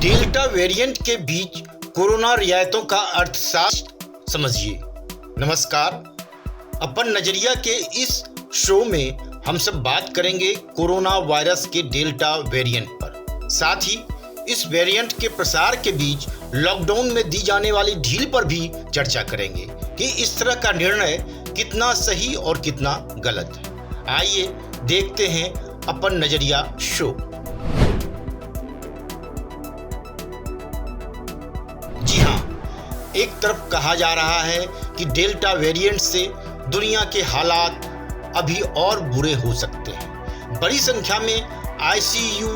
Delta variant के बीच corona रियायतों का अर्थशास्त्र समझिए। नमस्कार, अपन नजरिया के इस शो में हम सब बात करेंगे कोरोना वायरस के डेल्टा वेरिएंट पर। साथ ही इस वेरिएंट के प्रसार के बीच लॉकडाउन में दी जाने वाली ढील पर भी चर्चा करेंगे कि इस तरह का निर्णय कितना सही और कितना गलत है। आइए देखते हैं अपन नजरिया शो। जी हाँ, एक तरफ कहा जा रहा है कि डेल्टा वेरिएंट से दुनिया के हालात अभी और बुरे हो सकते हैं। बड़ी संख्या में आईसीयू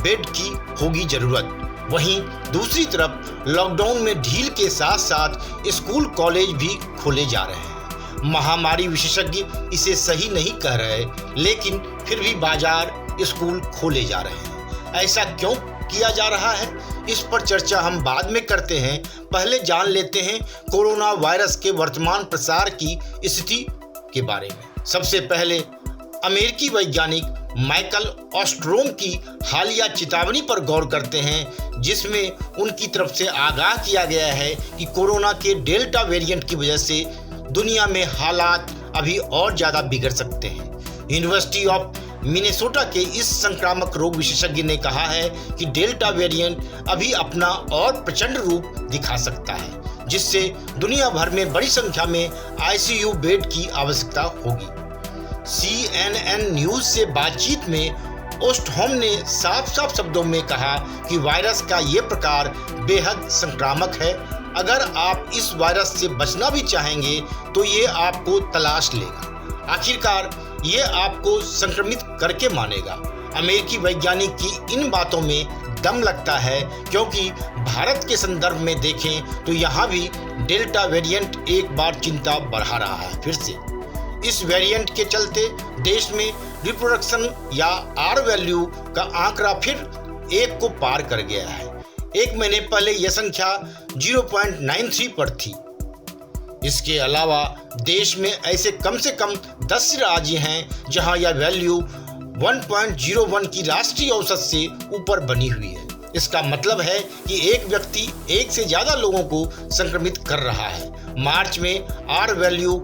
बेड की होगी जरूरत। वहीं दूसरी तरफ लॉकडाउन में ढील के साथ साथ स्कूल कॉलेज भी खोले जा रहे हैं। महामारी विशेषज्ञ इसे सही नहीं कह रहे, लेकिन फिर भी बाजार, स्कूल खोले जा रहे हैं। ऐसा क्यों किया जा रहा है, इस पर चर्चा हम बाद में करते हैं। पहले जान लेते हैं कोरोना वायरस के वर्तमान प्रसार की स्थिति के बारे में। सबसे पहले अमेरिकी वैज्ञानिक माइकल ऑस्ट्रोम की हालिया चेतावनी पर गौर करते हैं, जिसमें उनकी तरफ से आगाह किया गया है कि कोरोना के डेल्टा वेरिएंट की वजह से दुनिया में हालात अभी और ज़्यादा बिगड़ सकते हैं। यूनिवर्सिटी ऑफ मिनेसोटा के इस संक्रामक रोग विशेषज्ञ ने कहा है कि डेल्टा वेरिएंट अभी अपना और प्रचंड रूप दिखा सकता है, जिससे दुनिया भर में बड़ी संख्या में आईसीयू बेड की आवश्यकता होगी। CNN न्यूज से बातचीत में ओस्टहोम ने साफ साफ शब्दों में कहा कि वायरस का ये प्रकार बेहद संक्रामक है। अगर आप इस वायरस से बचना भी चाहेंगे तो ये आपको तलाश लेगा। आखिरकार ये आपको संक्रमित करके मानेगा। अमेरिकी वैज्ञानिक की इन बातों में दम लगता है, क्योंकि भारत के संदर्भ में देखें तो यहाँ भी डेल्टा वेरिएंट एक बार चिंता बढ़ा रहा है। फिर से इस वेरिएंट के चलते देश में रिप्रोडक्शन या आर वैल्यू का आंकड़ा फिर 1 को पार कर गया है। एक महीने पहले यह संख्या 0.93 पर थी। इसके अलावा देश में ऐसे कम से कम 10 राज्य हैं जहां यह वैल्यू 1.01 की राष्ट्रीय औसत से ऊपर बनी हुई है। इसका मतलब है कि एक व्यक्ति एक से ज्यादा लोगों को संक्रमित कर रहा है। मार्च में आर वैल्यू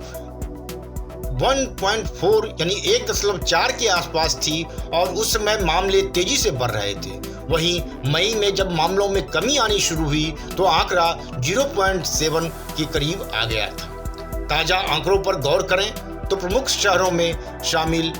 1.4 यानी 1.4 के आसपास थी और उस समय मामले तेजी से बढ़ रहे थे। वहीं मई में जब मामलों में कमी आनी शुरू हुई तो आंकड़ा 0.7 के करीब आ गया था। ताजा आंकड़ों पर गौर करें तो प्रमुख शहरों में शामिल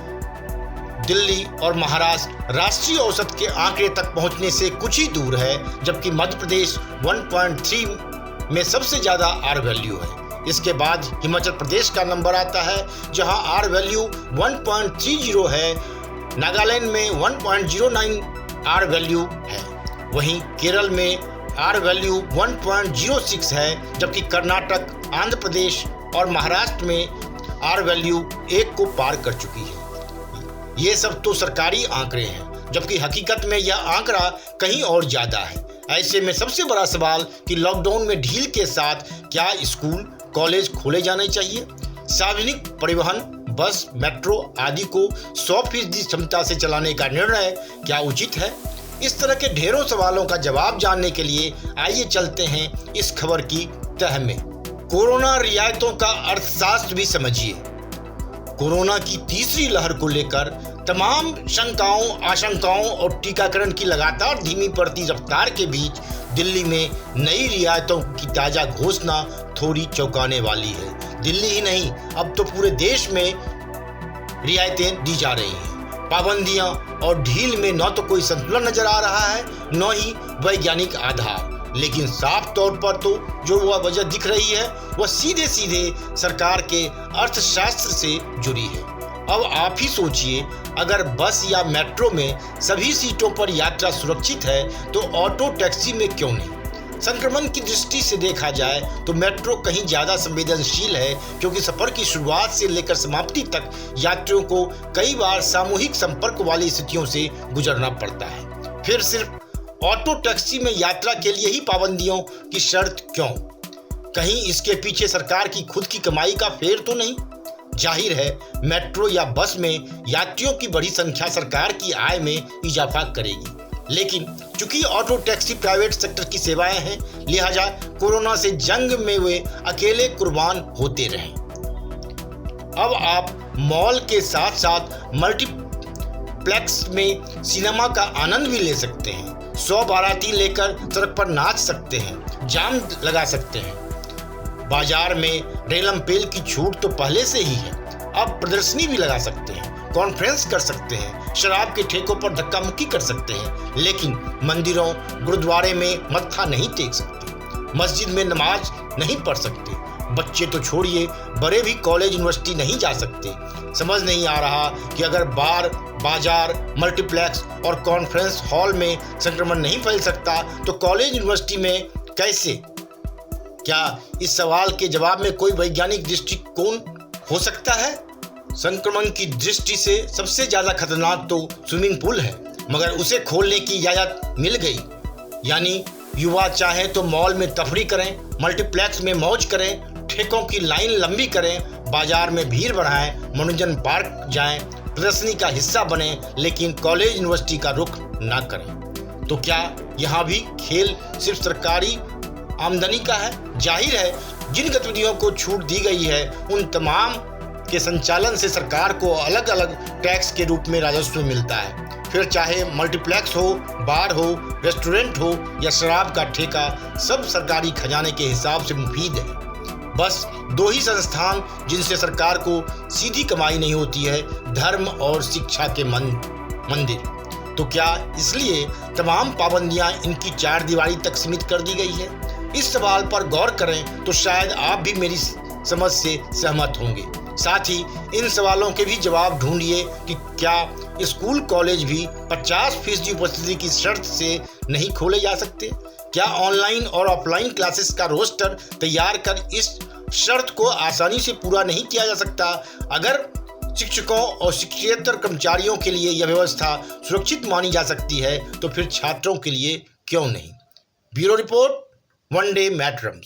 दिल्ली और महाराष्ट्र राष्ट्रीय औसत के आंकड़े तक पहुंचने से कुछ ही दूर है, जबकि मध्य प्रदेश 1.3 में सबसे ज्यादा आर वैल्यू है। इसके बाद हिमाचल प्रदेश का नंबर आता है, जहां आर वैल्यू 1.30 है। नागालैंड में 1.09 आर वैल्यू है। वहीं केरल में आर वैल्यू 1.06 है, जबकि कर्नाटक, आंध्र प्रदेश और महाराष्ट्र में आर वैल्यू 1 को पार कर चुकी है। ये सब तो सरकारी आंकड़े हैं, जबकि हकीकत में यह आंकड़ा कहीं और ज्यादा है। ऐसे में सबसे बड़ा सवाल कि लॉकडाउन में ढील के साथ क्या स्कूल कॉलेज खोले जाने चाहिए? सार्वजनिक परिवहन, बस, मेट्रो आदि को 100% क्षमता से चलाने का निर्णय क्या उचित है? इस तरह के ढेरों सवालों का जवाब जानने के लिए आइए चलते हैं इस खबर की तह में। कोरोना रियायतों का अर्थशास्त्र भी समझिए। कोरोना की तीसरी लहर को लेकर तमाम शंकाओं, आशंकाओं और टीकाकरण की लगातार धीमी पड़ती रफ्तार के बीच दिल्ली में नई रियायतों की ताजा घोषणा थोड़ी चौंकाने वाली है। दिल्ली ही नहीं, अब तो पूरे देश में रियायतें दी जा रही हैं। पाबंदियां और ढील में न तो कोई संतुलन नजर आ रहा है, न ही वैज्ञानिक आधार। लेकिन साफ तौर पर तो जो वह वजह दिख रही है वह सीधे सीधे सरकार के अर्थशास्त्र से जुड़ी है। अब आप ही सोचिए, अगर बस या मेट्रो में सभी सीटों पर यात्रा सुरक्षित है तो ऑटो टैक्सी में क्यों नहीं? संक्रमण की दृष्टि से देखा जाए तो मेट्रो कहीं ज्यादा संवेदनशील है, क्योंकि सफर की शुरुआत से लेकर समाप्ति तक यात्रियों को कई बार सामूहिक संपर्क वाली स्थितियों से गुजरना पड़ता है। फिर सिर्फ ऑटो टैक्सी में यात्रा के लिए ही पाबंदियों की शर्त क्यों? कहीं इसके पीछे सरकार की खुद की कमाई का फेर तो नहीं? जाहिर है मेट्रो या बस में यात्रियों की बड़ी संख्या सरकार की आय में इजाफा करेगी। लेकिन चूंकि ऑटो टैक्सी प्राइवेट सेक्टर की सेवाएं हैं, लिहाजा कोरोना से जंग में वे अकेले कुर्बान होते रहे। अब आप मॉल के साथ साथ मल्टीप्लेक्स में सिनेमा का आनंद भी ले सकते हैं। 100 बाराती लेकर सड़क पर नाच सकते हैं, जाम लगा सकते हैं। बाजार में रेलम पेल की छूट तो पहले से ही है, अब प्रदर्शनी भी लगा सकते हैं, कॉन्फ्रेंस कर सकते हैं, शराब के ठेकों पर धक्का मुक्की कर सकते हैं, लेकिन मंदिरों गुरुद्वारे में मत्था नहीं टेक सकते, मस्जिद में नमाज नहीं पढ़ सकते। बच्चे तो छोड़िए, बड़े भी कॉलेज यूनिवर्सिटी नहीं जा सकते। समझ नहीं आ रहा कि अगर बार बाजार मल्टीप्लेक्स और कॉन्फ्रेंस हॉल में संक्रमण नहीं फैल सकता तो कॉलेज यूनिवर्सिटी में कैसे? क्या इस सवाल के जवाब में कोई वैज्ञानिक दृष्टिकोण हो सकता है? संक्रमण की दृष्टि से सबसे ज्यादा खतरनाक तो स्विमिंग पूल है, मगर उसे खोलने की इजाजत मिल गई। यानी युवा चाहे तो मॉल में तफरी करें, मल्टीप्लेक्स में मौज करें, ठेकों की लाइन लंबी करें, बाजार में भीड़ बढ़ाएं, मनोरंजन पार्क जाएं, प्रदर्शनी का हिस्सा बने, लेकिन कॉलेज यूनिवर्सिटी का रुख ना करें। तो क्या यहाँ भी खेल सिर्फ सरकारी आमदनी का है? जाहिर है जिन गतिविधियों को छूट दी गई है उन तमाम के संचालन से सरकार को अलग अलग टैक्स के रूप में राजस्व मिलता है। फिर चाहे मल्टीप्लेक्स हो, बार हो, रेस्टोरेंट हो या शराब का ठेका, सब सरकारी खजाने के हिसाब से मुफीद है। बस 2 ही संस्थान जिनसे सरकार को सीधी कमाई नहीं होती है, धर्म और शिक्षा के मंदिर। तो क्या इसलिए तमाम पाबंदियां इनकी 4 दीवारी तक सीमित कर दी गई है? इस सवाल पर गौर करें तो शायद आप भी मेरी समझ से सहमत होंगे। साथ ही इन सवालों के भी जवाब ढूंढिए कि क्या स्कूल कॉलेज भी 50% उपस्थिति की शर्त से नहीं खोले जा सकते? क्या ऑनलाइन और ऑफलाइन क्लासेस का रोस्टर तैयार कर इस शर्त को आसानी से पूरा नहीं किया जा सकता? अगर शिक्षकों और शिक्षकेतर कर्मचारियों के लिए यह व्यवस्था सुरक्षित मानी जा सकती है तो फिर छात्रों के लिए क्यों नहीं? Bureau report, one day मैटरम्स।